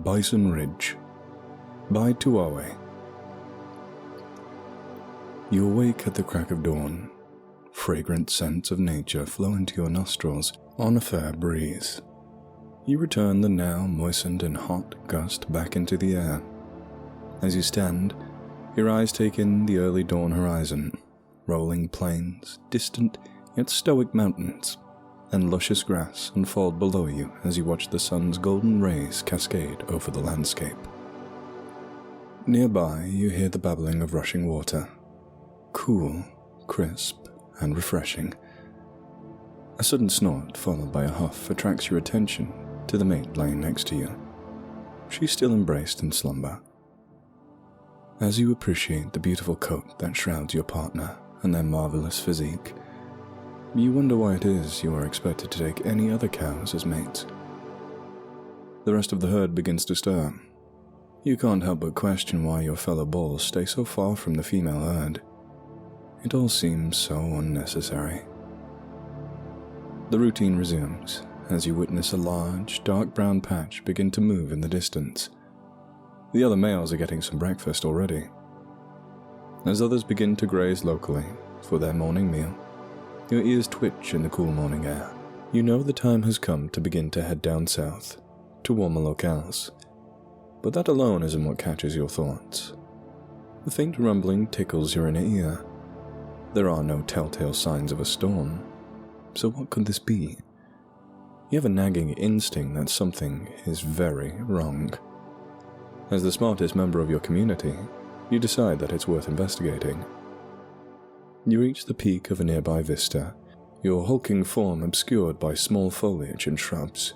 Bison Ridge by Tuawe. You awake at the crack of dawn. Fragrant scents of nature flow into your nostrils on a fair breeze. You return the now moistened and hot gust back into the air. As you stand, your eyes take in the early dawn horizon, rolling plains, distant yet stoic mountains, and luscious grass unfold below you as you watch the sun's golden rays cascade over the landscape. Nearby, you hear the babbling of rushing water, cool, crisp, and refreshing. A sudden snort, followed by a huff, attracts your attention to the mate lying next to you. She's still embraced in slumber. As you appreciate the beautiful coat that shrouds your partner and their marvelous physique, you wonder why it is you are expected to take any other cows as mates. The rest of the herd begins to stir. You can't help but question why your fellow bulls stay so far from the female herd. It all seems so unnecessary. The routine resumes as you witness a large, dark brown patch begin to move in the distance. The other males are getting some breakfast already. As others begin to graze locally for their morning meal, your ears twitch in the cool morning air. You know the time has come to begin to head down south, to warmer locales. But that alone isn't what catches your thoughts. The faint rumbling tickles your inner ear. There are no telltale signs of a storm, so what could this be? You have a nagging instinct that something is very wrong. As the smartest member of your community, you decide that it's worth investigating. You reach the peak of a nearby vista, your hulking form obscured by small foliage and shrubs.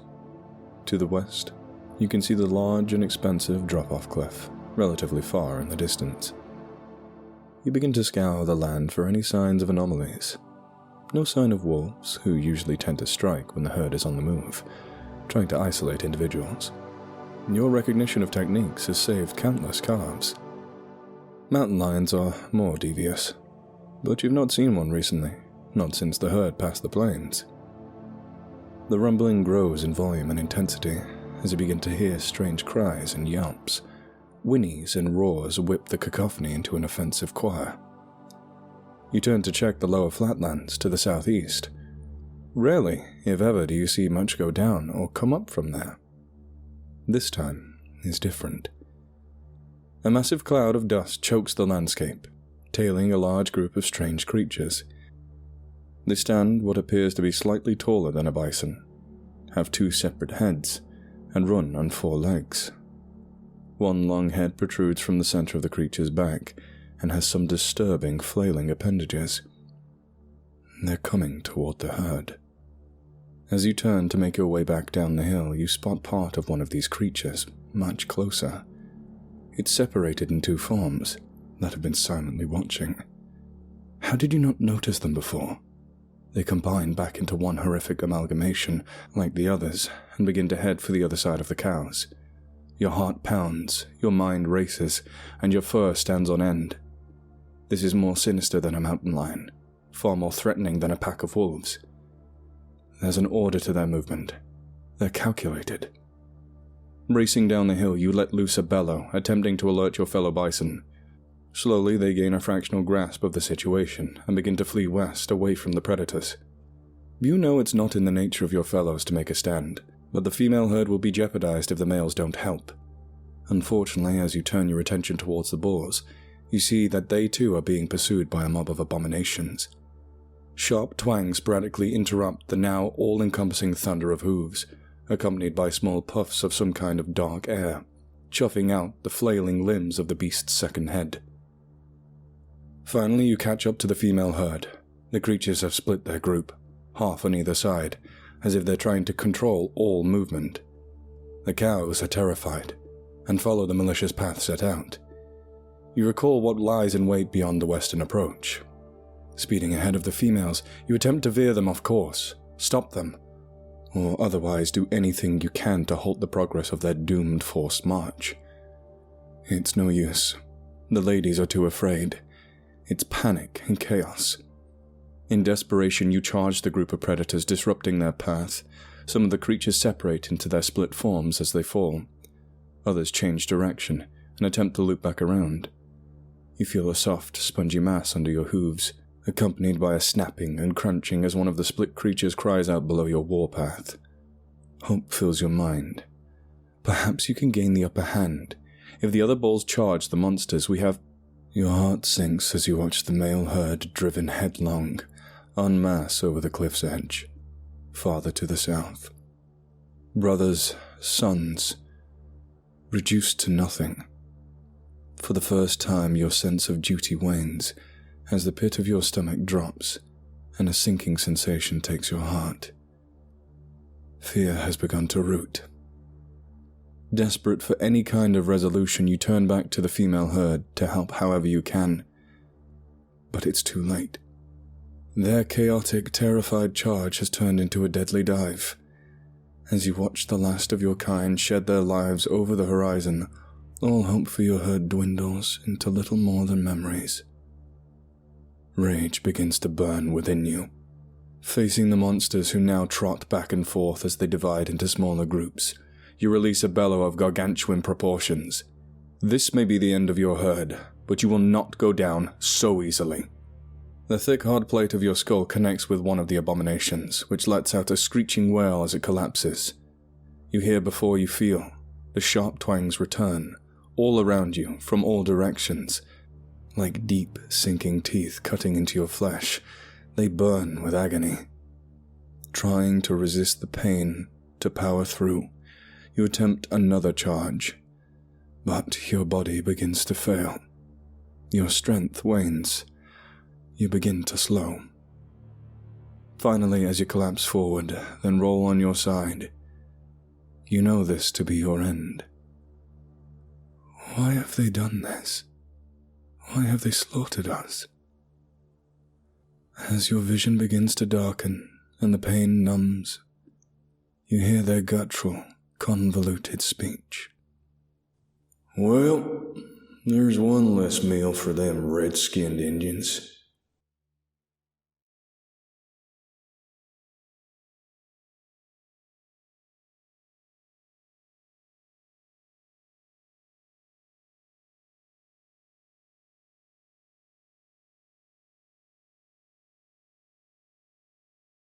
To the west, you can see the large and expansive drop-off cliff, relatively far in the distance. You begin to scour the land for any signs of anomalies. No sign of wolves, who usually tend to strike when the herd is on the move, trying to isolate individuals. Your recognition of techniques has saved countless calves. Mountain lions are more devious, but you've not seen one recently, not since the herd passed the plains. The rumbling grows in volume and intensity as you begin to hear strange cries and yelps. Whinnies and roars whip the cacophony into an offensive choir. You turn to check the lower flatlands to the southeast. Rarely, if ever, do you see much go down or come up from there. This time is different. A massive cloud of dust chokes the landscape, tailing a large group of strange creatures. They stand what appears to be slightly taller than a bison, have two separate heads, and run on four legs. One long head protrudes from the center of the creature's back and has some disturbing flailing appendages. They're coming toward the herd. As you turn to make your way back down the hill, you spot part of one of these creatures much closer. It's separated in two forms that have been silently watching. How did you not notice them before? They combine back into one horrific amalgamation, like the others, and begin to head for the other side of the cows. Your heart pounds, your mind races, and your fur stands on end. This is more sinister than a mountain lion, far more threatening than a pack of wolves. There's an order to their movement. They're calculated. Racing down the hill, you let loose a bellow, attempting to alert your fellow bison. Slowly, they gain a fractional grasp of the situation and begin to flee west, away from the predators. You know it's not in the nature of your fellows to make a stand, but the female herd will be jeopardized if the males don't help. Unfortunately, as you turn your attention towards the bulls, you see that they too are being pursued by a mob of abominations. Sharp twangs sporadically interrupt the now all-encompassing thunder of hooves, accompanied by small puffs of some kind of dark air, chuffing out the flailing limbs of the beast's second head. Finally, you catch up to the female herd. The creatures have split their group, half on either side, as if they're trying to control all movement. The cows are terrified, and follow the malicious path set out. You recall what lies in wait beyond the western approach. Speeding ahead of the females, you attempt to veer them off course, stop them, or otherwise do anything you can to halt the progress of their doomed forced march. It's no use. The ladies are too afraid. It's panic and chaos. In desperation, you charge the group of predators, disrupting their path. Some of the creatures separate into their split forms as they fall. Others change direction and attempt to loop back around. You feel a soft, spongy mass under your hooves, accompanied by a snapping and crunching as one of the split creatures cries out below your warpath. Hope fills your mind. Perhaps you can gain the upper hand. If the other bulls charge the monsters, we have... Your heart sinks as you watch the male herd driven headlong, en masse over the cliff's edge, farther to the south. Brothers, sons, reduced to nothing. For the first time, your sense of duty wanes as the pit of your stomach drops and a sinking sensation takes your heart. Fear has begun to root. Desperate for any kind of resolution, you turn back to the female herd to help however you can. But it's too late. Their chaotic, terrified charge has turned into a deadly dive. As you watch the last of your kind shed their lives over the horizon, all hope for your herd dwindles into little more than memories. Rage begins to burn within you. Facing the monsters who now trot back and forth as they divide into smaller groups, you release a bellow of gargantuan proportions. This may be the end of your herd, but you will not go down so easily. The thick hard plate of your skull connects with one of the abominations, which lets out a screeching wail as it collapses. You hear before you feel. The sharp twangs return, all around you, from all directions. Like deep, sinking teeth cutting into your flesh, they burn with agony. Trying to resist the pain, to power through, you attempt another charge, but your body begins to fail. Your strength wanes. You begin to slow. Finally, as you collapse forward, then roll on your side, you know this to be your end. Why have they done this? Why have they slaughtered us? As your vision begins to darken and the pain numbs, you hear their guttural, convoluted speech. Well, there's one less meal for them red-skinned Indians.